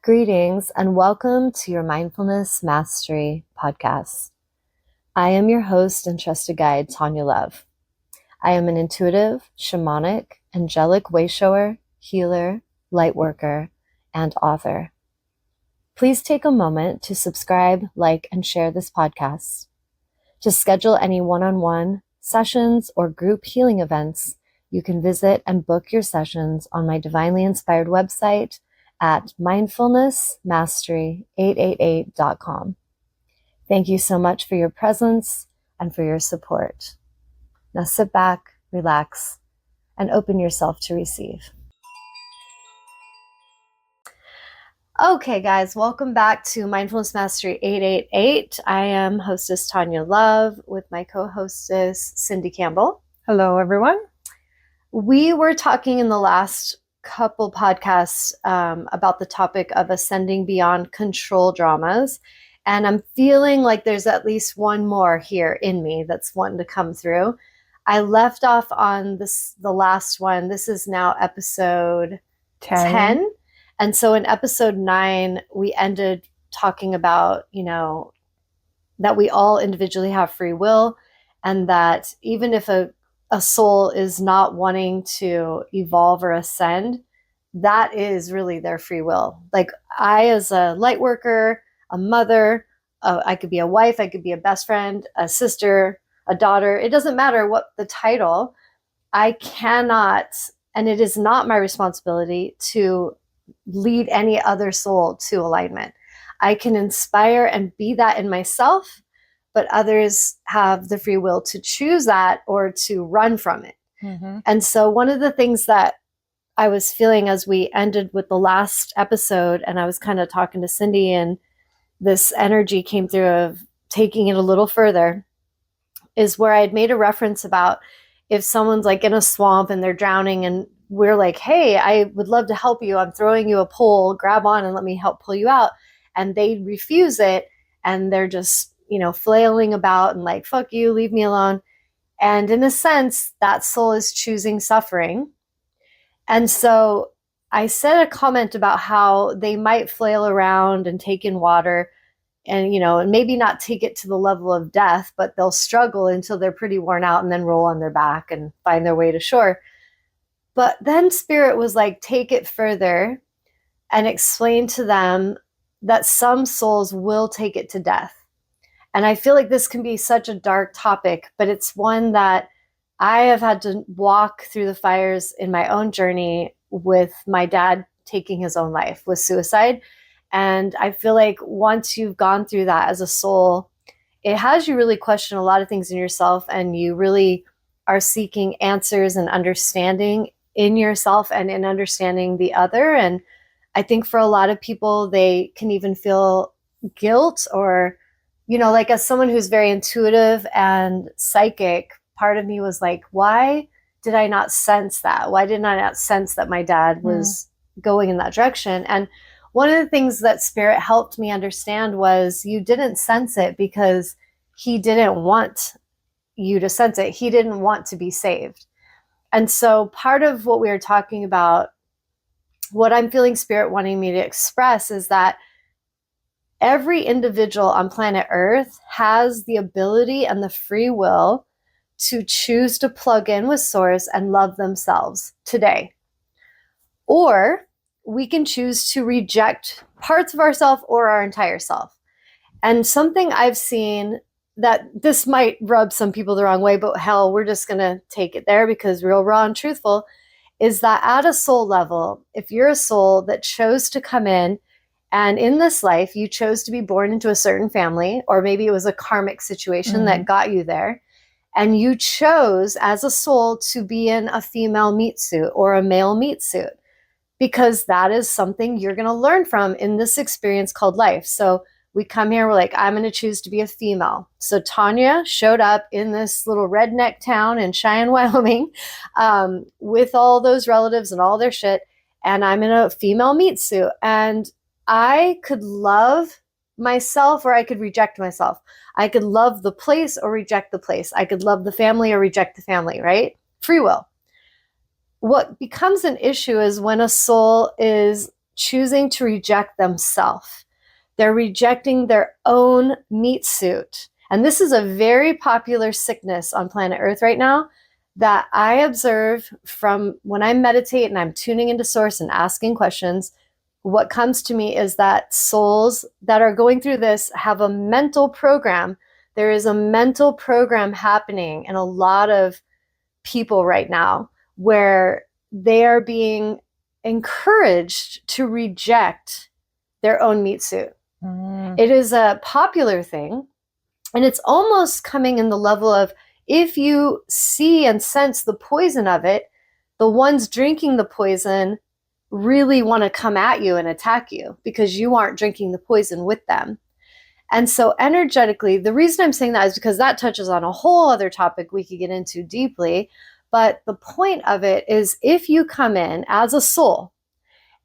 Greetings and welcome to your Mindfulness Mastery podcast. I am your host and trusted guide, Tawnya Love. I am an intuitive, shamanic, angelic wayshower, healer, light worker, and author. Please take a moment to subscribe, like, and share this podcast. To schedule any one-on-one sessions or group healing events, you can visit and book your sessions on my divinely inspired website at mindfulnessmastery888.com. Thank you so much for your presence and for your support. Now sit back, relax, and open yourself to receive. Okay, guys, welcome back to Mindfulness Mastery 888. I am hostess Tawnya Love with my co-hostess Cindy Campbell. Hello, everyone. We were talking in the last couple podcasts about the topic of ascending beyond control dramas. And I'm feeling like there's at least one more here in me that's wanting to come through. I left off on the last one. This is now episode 10. And so in episode 9, we ended talking about, that we all individually have free will, and that even if a soul is not wanting to evolve or ascend, that is really their free will. Like I, as a light worker, a mother, I could be a wife, I could be a best friend, a sister, a daughter. It doesn't matter what the title. I cannot, and it is not my responsibility to lead any other soul to alignment. I can inspire and be that in myself, but others have the free will to choose that or to run from it. Mm-hmm. And so one of the things that I was feeling as we ended with the last episode, and I was kind of talking to Cindy, and this energy came through of taking it a little further, is where I had made a reference about if someone's like in a swamp and they're drowning and we're like, hey, I would love to help you. I'm throwing you a pole, grab on and let me help pull you out. And they refuse it. And they're just, flailing about and like, fuck you, leave me alone. And in a sense, that soul is choosing suffering. And so I said a comment about how they might flail around and take in water and, and maybe not take it to the level of death, but they'll struggle until they're pretty worn out and then roll on their back and find their way to shore. But then Spirit was like, take it further and explain to them that some souls will take it to death. And I feel like this can be such a dark topic, but it's one that I have had to walk through the fires in my own journey with my dad taking his own life with suicide. And I feel like once you've gone through that as a soul, it has you really question a lot of things in yourself, and you really are seeking answers and understanding in yourself and in understanding the other. And I think for a lot of people, they can even feel guilt or, like as someone who's very intuitive and psychic, part of me was like, why did I not sense that? Why did I not sense that my dad was going in that direction? And one of the things that Spirit helped me understand was you didn't sense it because he didn't want you to sense it. He didn't want to be saved. And so part of what we were talking about, what I'm feeling Spirit wanting me to express, is that every individual on planet Earth has the ability and the free will to choose to plug in with Source and love themselves today. Or we can choose to reject parts of ourselves or our entire self. And something I've seen that this might rub some people the wrong way, but hell, we're just going to take it there because real, raw, and truthful, is that at a soul level, if you're a soul that chose to come in and in this life, you chose to be born into a certain family, or maybe it was a karmic situation that got you there, and you chose as a soul to be in a female meat suit or a male meat suit, because that is something you're going to learn from in this experience called life. So we come here, we're like, I'm going to choose to be a female. So Tawnya showed up in this little redneck town in Cheyenne, Wyoming, with all those relatives and all their shit. And I'm in a female meat suit. And I could love myself or I could reject myself. I could love the place or reject the place. I could love the family or reject the family, right? Free will. What becomes an issue is when a soul is choosing to reject themselves. They're rejecting their own meat suit. And this is a very popular sickness on planet Earth right now that I observe from when I meditate and I'm tuning into source and asking questions. What comes to me is that souls that are going through this have a mental program. There is a mental program happening in a lot of people right now where they are being encouraged to reject their own meat suit. It is a popular thing, and it's almost coming in the level of, if you see and sense the poison of it, the ones drinking the poison really want to come at you and attack you because you aren't drinking the poison with them. And so energetically, the reason I'm saying that is because that touches on a whole other topic we could get into deeply. But the point of it is, if you come in as a soul,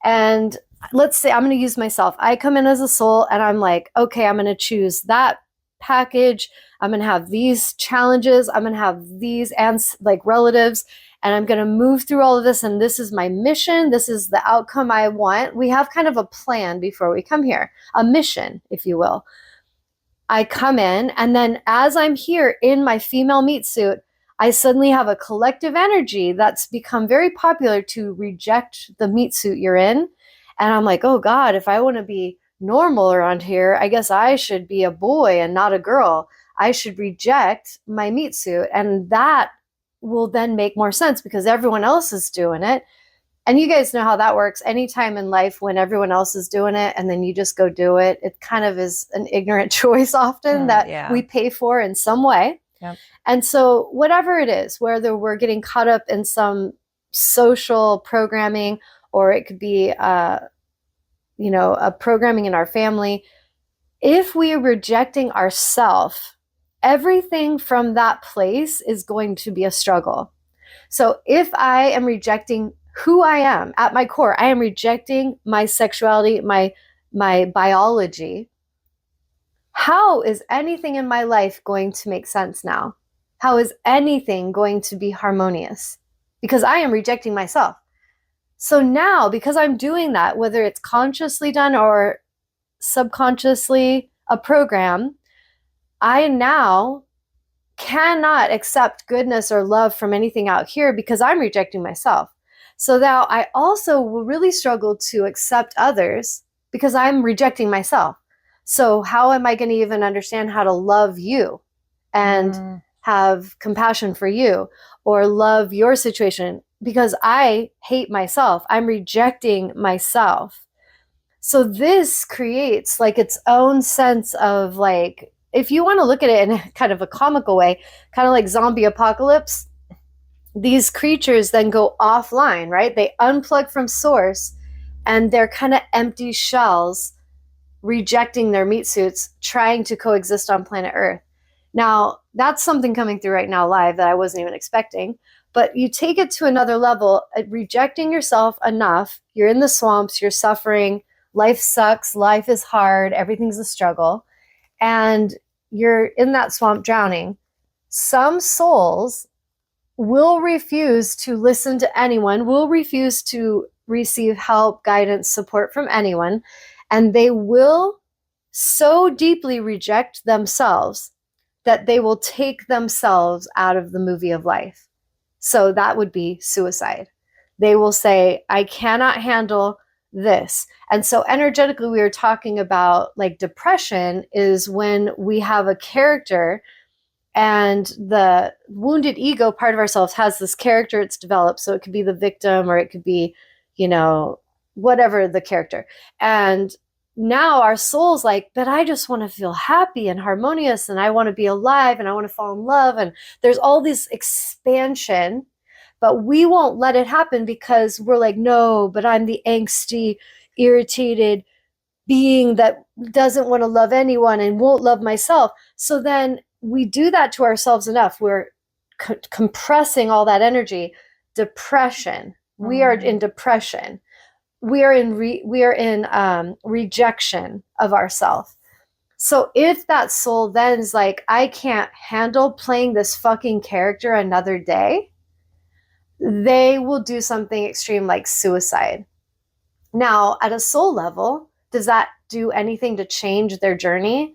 and let's say I'm going to use myself. I come in as a soul and I'm like, okay, I'm going to choose that package. I'm going to have these challenges. I'm going to have these like relatives, and I'm going to move through all of this. And this is my mission. This is the outcome I want. We have kind of a plan before we come here, a mission, if you will. I come in, and then as I'm here in my female meat suit, I suddenly have a collective energy that's become very popular to reject the meat suit you're in. And I'm like, oh God, if I want to be normal around here, I guess I should be a boy and not a girl. I should reject my meat suit. And that will then make more sense because everyone else is doing it. And you guys know how that works. Anytime in life when everyone else is doing it and then you just go do it, it kind of is an ignorant choice often that we pay for in some way. Yep. And so whatever it is, whether we're getting caught up in some social programming, or it could be, a programming in our family, if we are rejecting ourselves, everything from that place is going to be a struggle. So if I am rejecting who I am at my core, I am rejecting my sexuality, my biology, how is anything in my life going to make sense now? How is anything going to be harmonious? Because I am rejecting myself. So now, because I'm doing that, whether it's consciously done or subconsciously a program, I now cannot accept goodness or love from anything out here because I'm rejecting myself. So now I also will really struggle to accept others because I'm rejecting myself. So how am I going to even understand how to love you and have compassion for you or love your situation? Because I hate myself. I'm rejecting myself. So this creates like its own sense of like, if you want to look at it in kind of a comical way, kind of like zombie apocalypse, these creatures then go offline, right? They unplug from source and they're kind of empty shells rejecting their meat suits, trying to coexist on planet Earth. Now, that's something coming through right now live that I wasn't even expecting. But you take it to another level, rejecting yourself enough. You're in the swamps, you're suffering, life sucks, life is hard, everything's a struggle. And you're in that swamp drowning. Some souls will refuse to listen to anyone, will refuse to receive help, guidance, support from anyone. And they will so deeply reject themselves that they will take themselves out of the movie of life. So that would be suicide. They will say, I cannot handle this. And so energetically, we were talking about like depression is when we have a character and the wounded ego part of ourselves has this character it's developed. So it could be the victim or it could be, whatever the character. And now our soul's like, but I just want to feel happy and harmonious and I want to be alive and I want to fall in love. And there's all this expansion, but we won't let it happen because we're like, no, but I'm the angsty, irritated being that doesn't want to love anyone and won't love myself. So then we do that to ourselves enough. We're compressing all that energy. Depression. We are in depression. We are in rejection of ourselves. So if that soul then is like, I can't handle playing this fucking character another day, they will do something extreme like suicide. Now, at a soul level, does that do anything to change their journey?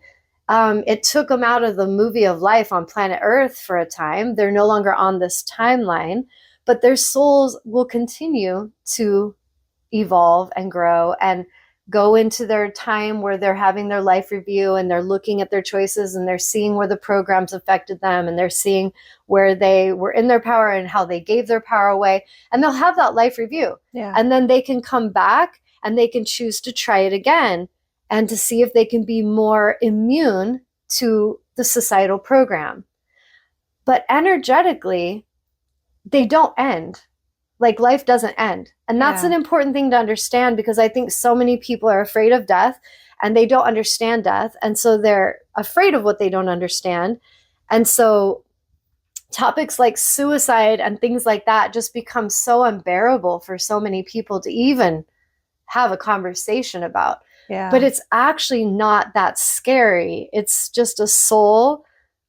It took them out of the movie of life on planet Earth for a time. They're no longer on this timeline, but their souls will continue to evolve and grow and go into their time where they're having their life review and they're looking at their choices and they're seeing where the programs affected them and they're seeing where they were in their power and how they gave their power away. And they'll have that life review. Yeah. And then they can come back and they can choose to try it again and to see if they can be more immune to the societal program. But energetically, they don't end. Like, life doesn't end. And that's an important thing to understand, because I think so many people are afraid of death and they don't understand death. And so they're afraid of what they don't understand. And so topics like suicide and things like that just become so unbearable for so many people to even have a conversation about. Yeah. But it's actually not that scary. It's just a soul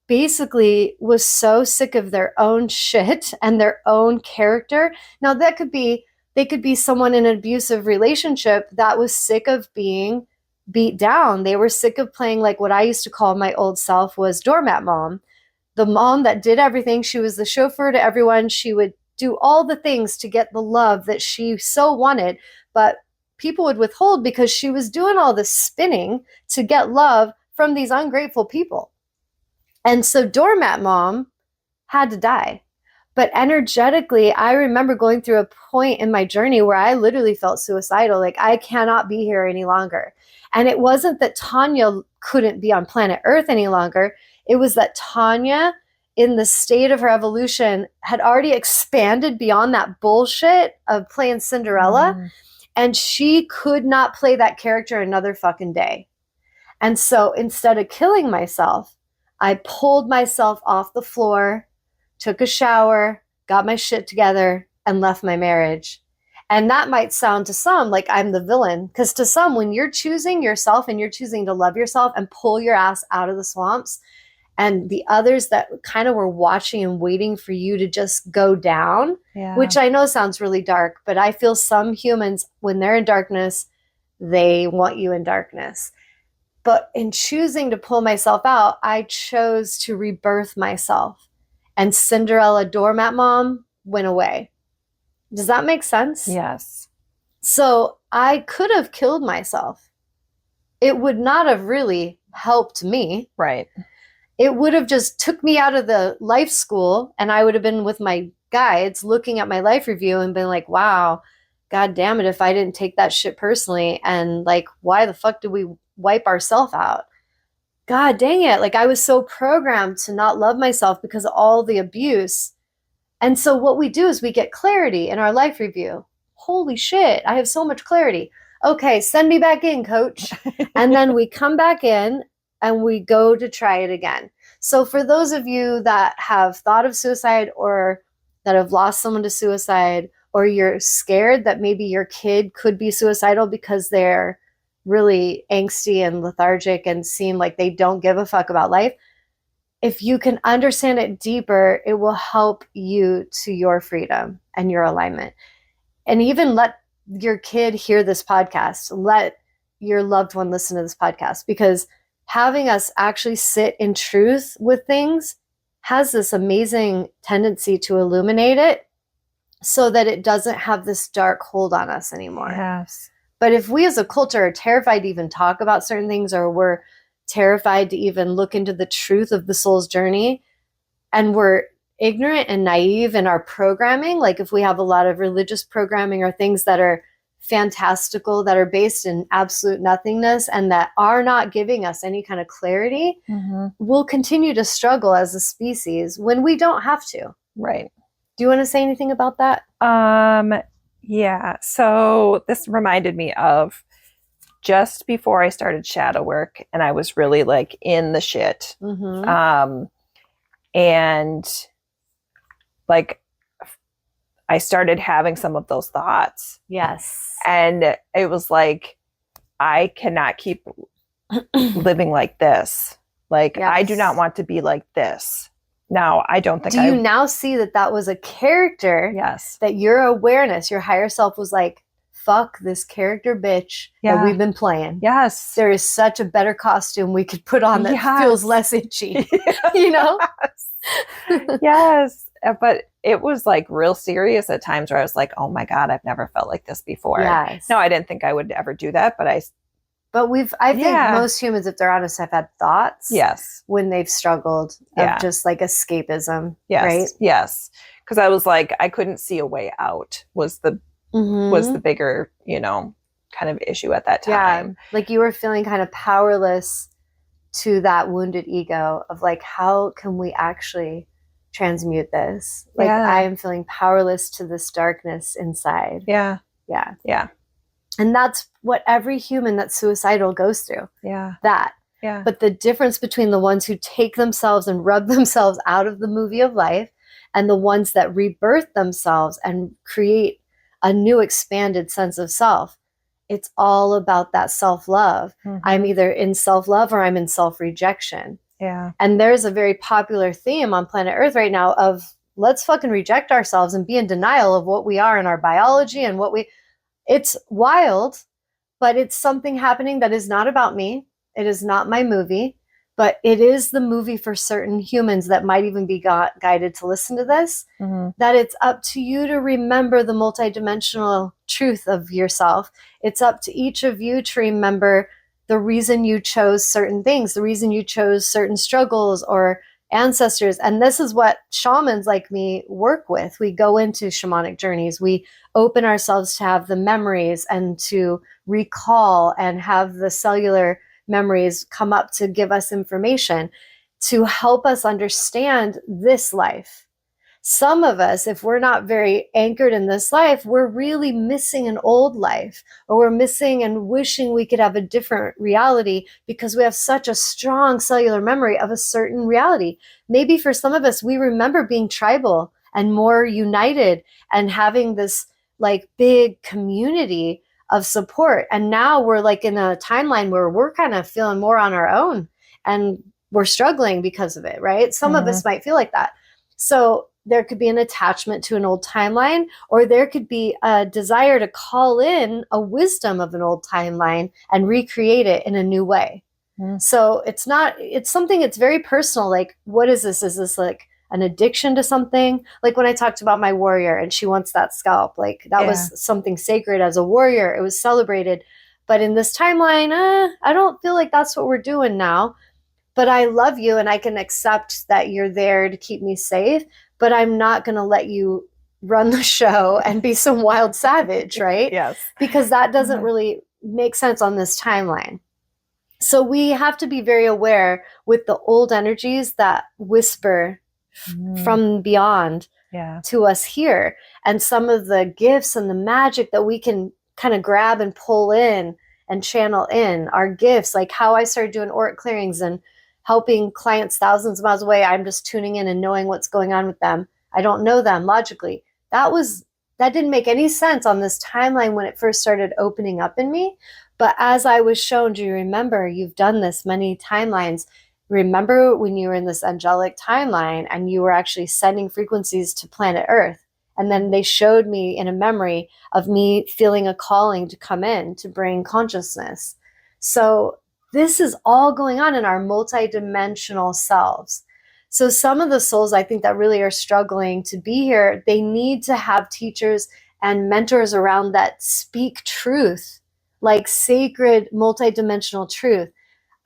basically was so sick of their own shit and their own character. Now they could be someone in an abusive relationship that was sick of being beat down. They were sick of playing, like, what I used to call my old self was doormat mom. The mom that did everything. She was the chauffeur to everyone. She would do all the things to get the love that she so wanted, but people would withhold because she was doing all this spinning to get love from these ungrateful people. And so doormat mom had to die. But energetically, I remember going through a point in my journey where I literally felt suicidal. Like, I cannot be here any longer. And it wasn't that Tawnya couldn't be on planet Earth any longer. It was that Tawnya, in the state of her evolution, had already expanded beyond that bullshit of playing Cinderella. And she could not play that character another fucking day. And so instead of killing myself, I pulled myself off the floor, took a shower, got my shit together, and left my marriage. And that might sound to some like I'm the villain, because to some, when you're choosing yourself and you're choosing to love yourself and pull your ass out of the swamps, and the others that kind of were watching and waiting for you to just go down, which I know sounds really dark, but I feel some humans, when they're in darkness, they want you in darkness. But in choosing to pull myself out, I chose to rebirth myself. And Cinderella doormat mom went away. Does that make sense? Yes. So I could have killed myself. It would not have really helped me. Right. It would have just took me out of the life school, and I would have been with my guides looking at my life review and been like, wow, God damn it, if I didn't take that shit personally, and like, why the fuck did we wipe ourselves out? God dang it. Like, I was so programmed to not love myself because of all the abuse. And so what we do is we get clarity in our life review. Holy shit, I have so much clarity. Okay, send me back in, coach. And then we come back in and we go to try it again. So for those of you that have thought of suicide or that have lost someone to suicide, or you're scared that maybe your kid could be suicidal because they're really angsty and lethargic and seem like they don't give a fuck about life, if you can understand it deeper, it will help you to your freedom and your alignment. And even let your kid hear this podcast. Let your loved one listen to this podcast, because having us actually sit in truth with things has this amazing tendency to illuminate it so that it doesn't have this dark hold on us anymore. Yes. But if we as a culture are terrified to even talk about certain things, or we're terrified to even look into the truth of the soul's journey, and we're ignorant and naive in our programming, like if we have a lot of religious programming or things that are fantastical, that are based in absolute nothingness and that are not giving us any kind of clarity, we'll continue to struggle as a species when we don't have to. Right. Do you want to say anything about that? Yeah. So this reminded me of just before I started shadow work, and I was really like in the shit. And like I started having some of those thoughts. Yes. And it was like, I cannot keep living like this. Like, yes. I do not want to be like this. Now, I don't think Do you now see that that was a character? Yes. That your awareness, your higher self was like, fuck this character bitch Yeah. that we've been playing. Yes. There is such a better costume we could put on that Yes. feels less itchy, you know? Yes. But it was like real serious at times where I was like, oh my God, I've never felt like this before. Yes. No, I didn't think I would ever do that, but I think most humans, if they're honest, have had thoughts. Yes. When they've struggled of just like escapism. Yes. Right? Yes. Because I was like, I couldn't see a way out was the bigger, kind of issue at that time. Yeah. Like you were feeling kind of powerless to that wounded ego of like, how can we actually transmute this? Like I am feeling powerless to this darkness inside. Yeah. Yeah. Yeah. And that's what every human that's suicidal goes through. Yeah. That. Yeah. But the difference between the ones who take themselves and rub themselves out of the movie of life and the ones that rebirth themselves and create a new expanded sense of self, it's all about that self-love. I'm either in self-love or I'm in self-rejection. Yeah. And there's a very popular theme on planet Earth right now of let's fucking reject ourselves and be in denial of what we are in our biology and it's wild, but it's something happening that is not about me. It is not my movie, but it is the movie for certain humans that might even be guided to listen to this, that it's up to you to remember the multidimensional truth of yourself. It's up to each of you to remember the reason you chose certain things, the reason you chose certain struggles or ancestors. And this is what shamans like me work with. We go into shamanic journeys. We open ourselves to have the memories and to recall and have the cellular memories come up to give us information to help us understand this life. Some of us, if we're not very anchored in this life, we're really missing an old life, or we're missing and wishing we could have a different reality because we have such a strong cellular memory of a certain reality. Maybe for some of us, we remember being tribal and more united and having this like big community of support. And now we're like in a timeline where we're kind of feeling more on our own and we're struggling because of it, right? Some of us might feel like that. So there could be an attachment to an old timeline, or there could be a desire to call in a wisdom of an old timeline and recreate it in a new way. So it's something that's very personal. Like, what is this? Is this like an addiction to something? Like when I talked about my warrior and she wants that scalp, like that was something sacred as a warrior. It was celebrated. But in this timeline, I don't feel like that's what we're doing now. But I love you and I can accept that you're there to keep me safe, but I'm not going to let you run the show and be some wild savage, right? Yes. Because that doesn't really make sense on this timeline. So we have to be very aware with the old energies that whisper from beyond to us here. And some of the gifts and the magic that we can kind of grab and pull in and channel in our gifts, like how I started doing auric clearings and helping clients thousands of miles away. I'm just tuning in and knowing what's going on with them. I don't know them logically. That didn't make any sense on this timeline when it first started opening up in me. But as I was shown, do you remember, you've done this many timelines. Remember when you were in this angelic timeline and you were actually sending frequencies to planet Earth? And then they showed me in a memory of me feeling a calling to come in to bring consciousness. So this is all going on in our multidimensional selves. So some of the souls I think that really are struggling to be here, they need to have teachers and mentors around that speak truth, like sacred multidimensional truth.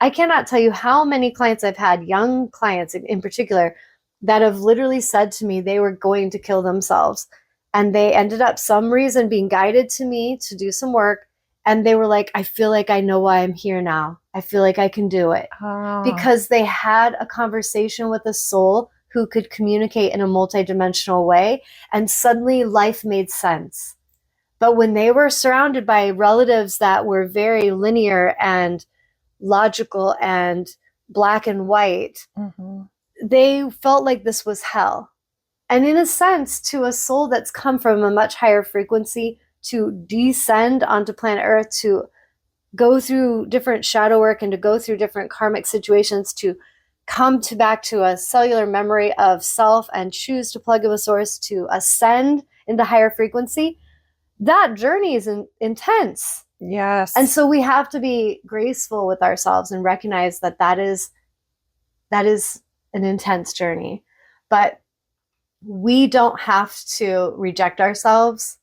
I cannot tell you how many clients I've had, young clients in particular, that have literally said to me they were going to kill themselves. And they ended up some reason being guided to me to do some work. And they were like, I feel like I know why I'm here now. I feel like I can do it. Because they had a conversation with a soul who could communicate in a multidimensional way. And suddenly life made sense. But when they were surrounded by relatives that were very linear and logical and black and white, they felt like this was hell. And in a sense, to a soul that's come from a much higher frequency, to descend onto planet Earth, to go through different shadow work and to go through different karmic situations, to come back to a cellular memory of self and choose to plug in a source to ascend into higher frequency, that journey is intense. Yes. And so we have to be graceful with ourselves and recognize that that is an intense journey. But we don't have to reject ourselves,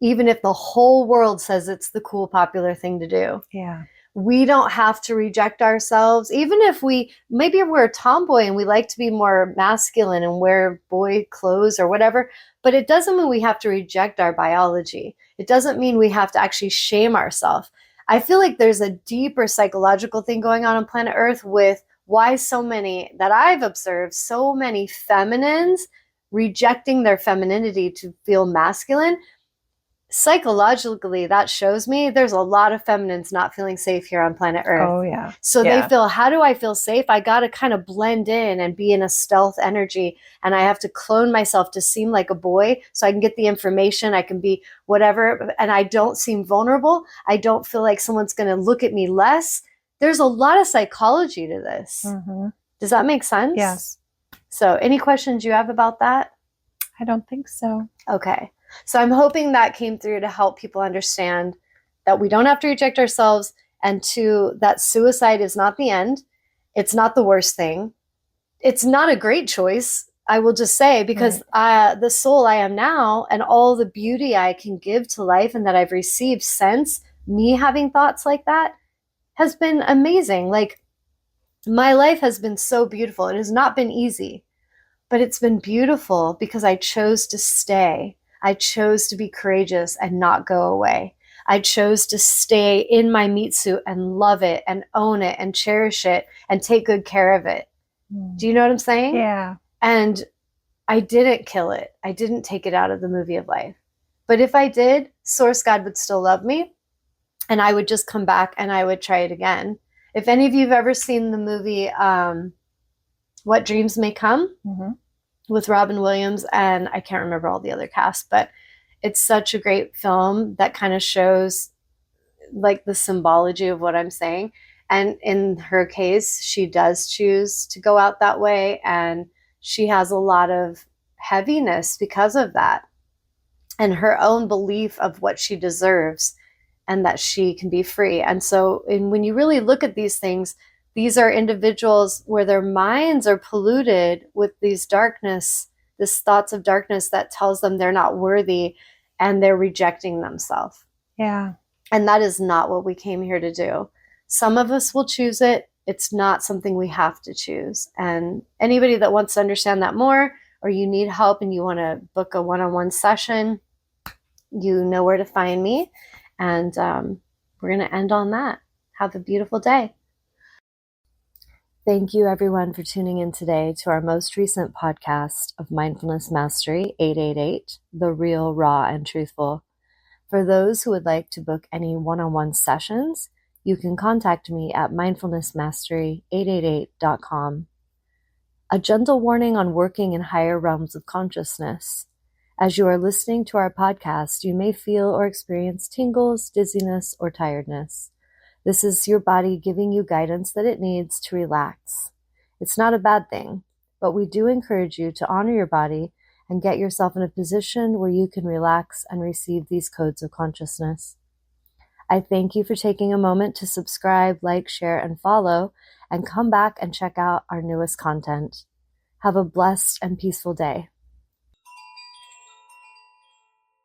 even if the whole world says it's the cool, popular thing to do. Yeah. We don't have to reject ourselves, even if maybe we're a tomboy and we like to be more masculine and wear boy clothes or whatever, but it doesn't mean we have to reject our biology. It doesn't mean we have to actually shame ourselves. I feel like there's a deeper psychological thing going on planet Earth with why so many that I've observed, so many feminines rejecting their femininity to feel masculine. Psychologically, that shows me there's a lot of feminines not feeling safe here on planet Earth. Oh, yeah. So they feel, how do I feel safe? I got to kind of blend in and be in a stealth energy. And I have to clone myself to seem like a boy so I can get the information. I can be whatever. And I don't seem vulnerable. I don't feel like someone's going to look at me less. There's a lot of psychology to this. Mm-hmm. Does that make sense? Yes. So any questions you have about that? I don't think so. Okay. So I'm hoping that came through to help people understand that we don't have to reject ourselves, and two, that suicide is not the end. It's not the worst thing. It's not a great choice, I will just say, because the soul I am now and all the beauty I can give to life and that I've received since me having thoughts like that has been amazing. Like, my life has been so beautiful. It has not been easy, but it's been beautiful because I chose to stay. I chose to be courageous and not go away. I chose to stay in my meat suit and love it and own it and cherish it and take good care of it. Do you know what I'm saying? Yeah. And I didn't kill it. I didn't take it out of the movie of life. But if I did, Source God would still love me, and I would just come back and I would try it again. If any of you have ever seen the movie What Dreams May Come, with Robin Williams, and I can't remember all the other cast, but it's such a great film that kind of shows like the symbology of what I'm saying. And in her case, she does choose to go out that way, and she has a lot of heaviness because of that, and her own belief of what she deserves and that she can be free. And so when you really look at these things, these are individuals where their minds are polluted with these thoughts of darkness that tells them they're not worthy, and they're rejecting themselves. Yeah. And that is not what we came here to do. Some of us will choose it. It's not something we have to choose. And anybody that wants to understand that more, or you need help and you want to book a one-on-one session, you know where to find me. And we're going to end on that. Have a beautiful day. Thank you, everyone, for tuning in today to our most recent podcast of Mindfulness Mastery 888, The Real, Raw, and Truthful. For those who would like to book any one-on-one sessions, you can contact me at mindfulnessmastery888.com. A gentle warning on working in higher realms of consciousness. As you are listening to our podcast, you may feel or experience tingles, dizziness, or tiredness. This is your body giving you guidance that it needs to relax. It's not a bad thing, but we do encourage you to honor your body and get yourself in a position where you can relax and receive these codes of consciousness. I thank you for taking a moment to subscribe, like, share, and follow, and come back and check out our newest content. Have a blessed and peaceful day.